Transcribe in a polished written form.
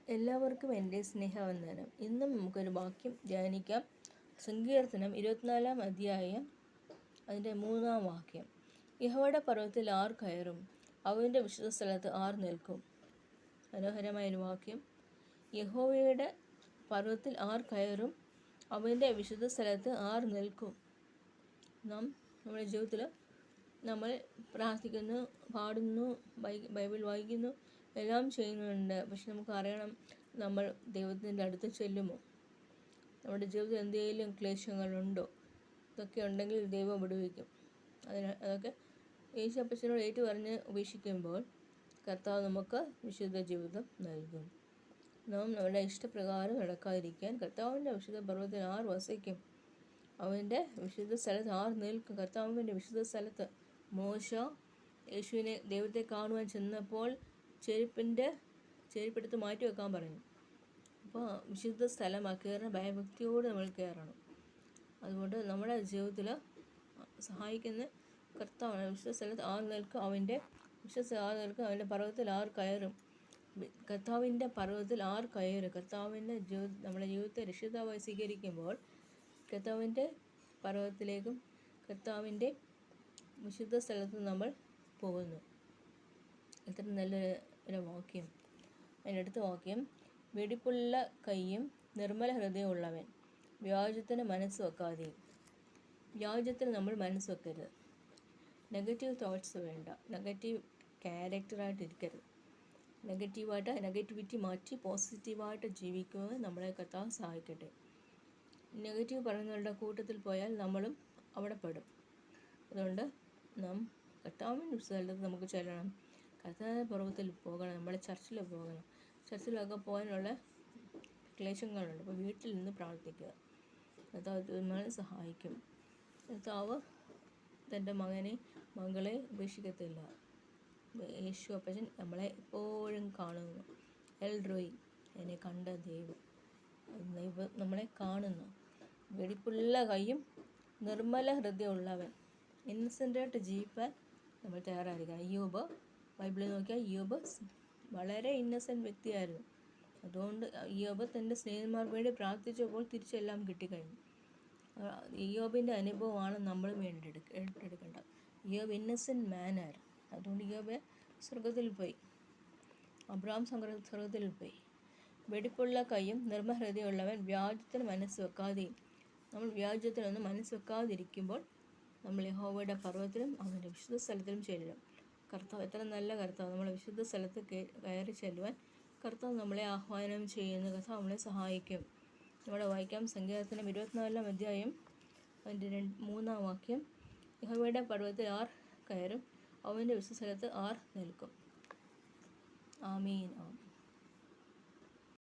എല്ലാവർക്കും എൻ്റെ സ്നേഹവന്ദനം. ഇന്നും നമുക്കൊരു വാക്യം ധ്യാനിക്കാം. സങ്കീർത്തനം 24 അധ്യായം അതിൻ്റെ 3 വാക്യം. യഹോവയുടെ പർവ്വതത്തിൽ ആർ കയറും? അവൻ്റെ വിശുദ്ധ സ്ഥലത്ത് ആർ നിൽക്കും? മനോഹരമായൊരു വാക്യം. യഹോവയുടെ പർവ്വതത്തിൽ ആർ കയറും? അവൻ്റെ വിശുദ്ധ സ്ഥലത്ത് ആർ നിൽക്കും? നമ്മുടെ ജീവിതത്തിൽ നമ്മൾ പ്രാർത്ഥിക്കുന്നു, പാടുന്നു, ബൈബിൾ വായിക്കുന്നു, എല്ലാം ചെയ്യുന്നുണ്ട്. പക്ഷെ നമുക്ക് അറിയണം, നമ്മൾ ദൈവത്തിൻ്റെ അടുത്ത് ചെല്ലുമോ? നമ്മുടെ ജീവിതത്തിൽ എന്തെങ്കിലും ക്ലേശങ്ങളുണ്ടോ? ഇതൊക്കെ ഉണ്ടെങ്കിൽ ദൈവം വിടുവിക്കും. അതൊക്കെ യേശുപ്പച്ചനോട് ഏറ്റു പറഞ്ഞ് ഉപേക്ഷിക്കുമ്പോൾ കർത്താവ് നമുക്ക് വിശുദ്ധ ജീവിതം നൽകും. നാം നമ്മുടെ ഇഷ്ടപ്രകാരം നടക്കാതിരിക്കാൻ കർത്താവിൻ്റെ വിശുദ്ധ പർവ്വതത്തിൽ ആർ വസിക്കും? അവൻ്റെ വിശുദ്ധ സ്ഥലത്ത് ആർ നിൽക്കും? കർത്താവിൻ്റെ വിശുദ്ധ സ്ഥലത്ത് മോശ യേശുവിനെ ദൈവത്തെ കാണുവാൻ ചെന്നപ്പോൾ ചെരുപ്പെടുത്ത് മാറ്റി വെക്കാൻ പറഞ്ഞു. അപ്പോൾ വിശുദ്ധ സ്ഥലമാണ് കയറുന്ന ഭയഭക്തിയോട് നമ്മൾ കയറണം. അതുകൊണ്ട് നമ്മുടെ ജീവിതത്തിൽ സഹായിക്കുന്ന കർത്താവാണ്. വിശുദ്ധ സ്ഥലത്ത് ആർ നിൽക്കും? അവൻ്റെ വിശുദ്ധ ആർ നിൽക്കും? അവൻ്റെ പർവ്വതത്തിൽ ആർ കയറും? കർത്താവിൻ്റെ പർവ്വതത്തിൽ ആർ കയറും? കർത്താവിൻ്റെ നമ്മുടെ ജീവിതത്തെ രക്ഷിതാവായി സ്വീകരിക്കുമ്പോൾ കർത്താവിൻ്റെ പർവ്വതത്തിലേക്കും കർത്താവിൻ്റെ വിശുദ്ധ സ്ഥലത്ത് നമ്മൾ പോകുന്നു. എത്ര നല്ലൊരു വാക്യം. അതിൻ്റെ അടുത്ത വാക്യം, വെടിപ്പുള്ള കൈയും നിർമ്മല ഹൃദയമുള്ളവൻ വ്യാജത്തിന് മനസ്സ് വെക്കാതെയും. വ്യാജത്തിന് നമ്മൾ മനസ്സ് വെക്കരുത്. നെഗറ്റീവ് തോട്ട്സ് വേണ്ട. നെഗറ്റീവ് ക്യാരക്ടറായിട്ട് ഇരിക്കരുത്. നെഗറ്റിവിറ്റി മാറ്റി പോസിറ്റീവായിട്ട് ജീവിക്കുവാൻ നമ്മളെ കർത്താവ് സഹായിക്കട്ടെ. നെഗറ്റീവ് പറയുന്നവരുടെ കൂട്ടത്തിൽ പോയാൽ നമ്മളും അവിടെ പെടും. അതുകൊണ്ട് നാം കർത്താവിൻ്റെ സ്ഥലത്ത് നമുക്ക് ചെല്ലണം. കർത്താവിൻ്റെ പർവ്വതത്തിൽ പോകണം. നമ്മൾ ചർച്ചിൽ പോകണം. ചർച്ചിലൊക്കെ പോകാനുള്ള ക്ലേശങ്ങളുണ്ട്. അപ്പോൾ വീട്ടിൽ നിന്ന് പ്രാർത്ഥിക്കുക. കർത്താവ് നമ്മളെ സഹായിക്കും. കർത്താവ് തൻ്റെ മകളെ ഉപേക്ഷിക്കത്തില്ല. യേശു അപ്പച്ചൻ നമ്മളെ എപ്പോഴും കാണുന്നു. എൽ റോയ്, എന്നെ കണ്ട ദൈവം നമ്മളെ കാണുന്നു. വെടിപ്പുള്ള കൈയും നിർമ്മല ഹൃദയമുള്ളവൻ. ഇന്നസെൻ്റായിട്ട് ജീവിക്കാൻ നമ്മൾ തയ്യാറായിരിക്കണം. അയ്യോബ്, ബൈബിളിൽ നോക്കിയാൽ അയ്യോബ് വളരെ ഇന്നസെൻ്റ് വ്യക്തിയായിരുന്നു. അതുകൊണ്ട് അയ്യോബ് തൻ്റെ സ്നേഹിതന്മാർക്ക് വേണ്ടി പ്രാർത്ഥിച്ചപ്പോൾ തിരിച്ചെല്ലാം കിട്ടിക്കഴിഞ്ഞു. അയ്യോബിൻ്റെ അനുഭവമാണ് നമ്മളും ഏറ്റെടുക്കേണ്ടത്. അയ്യോബ് ഇന്നസെൻ്റ് മാനായിരുന്നു. അതുകൊണ്ട് അയ്യോബ് സ്വർഗത്തിൽ പോയി. അബ്രഹാം സ്വർഗത്തിൽ പോയി. വെടിപ്പുള്ള കൈയും നിർമ്മല ഹൃദയമുള്ളവൻ വ്യാജത്തിന് മനസ്സ് വെക്കാതെയും. നമ്മൾ വ്യാജത്തിനൊന്നും മനസ്സ് വെക്കാതിരിക്കുമ്പോൾ നമ്മൾ യഹോവയുടെ പർവ്വതത്തിലും അവൻ്റെ വിശുദ്ധ സ്ഥലത്തിലും ചെല്ലും. കർത്താവ് എത്ര നല്ല കർത്താവ്! നമ്മളെ വിശുദ്ധ സ്ഥലത്ത് കയറി ചെല്ലുവാൻ കർത്താവ് നമ്മളെ ആഹ്വാനം ചെയ്യുന്നു. കർത്താവ് നമ്മളെ സഹായിക്കും. ഇവിടെ വായിക്കാം. സങ്കീർത്തനം 24 അധ്യായം അതിൻ്റെ 3 വാക്യം. യഹോവയുടെ പർവ്വതത്തിൽ ആർ കയറും? അവൻ്റെ വിശുദ്ധ സ്ഥലത്ത് ആർ നിൽക്കും? ആമീൻ.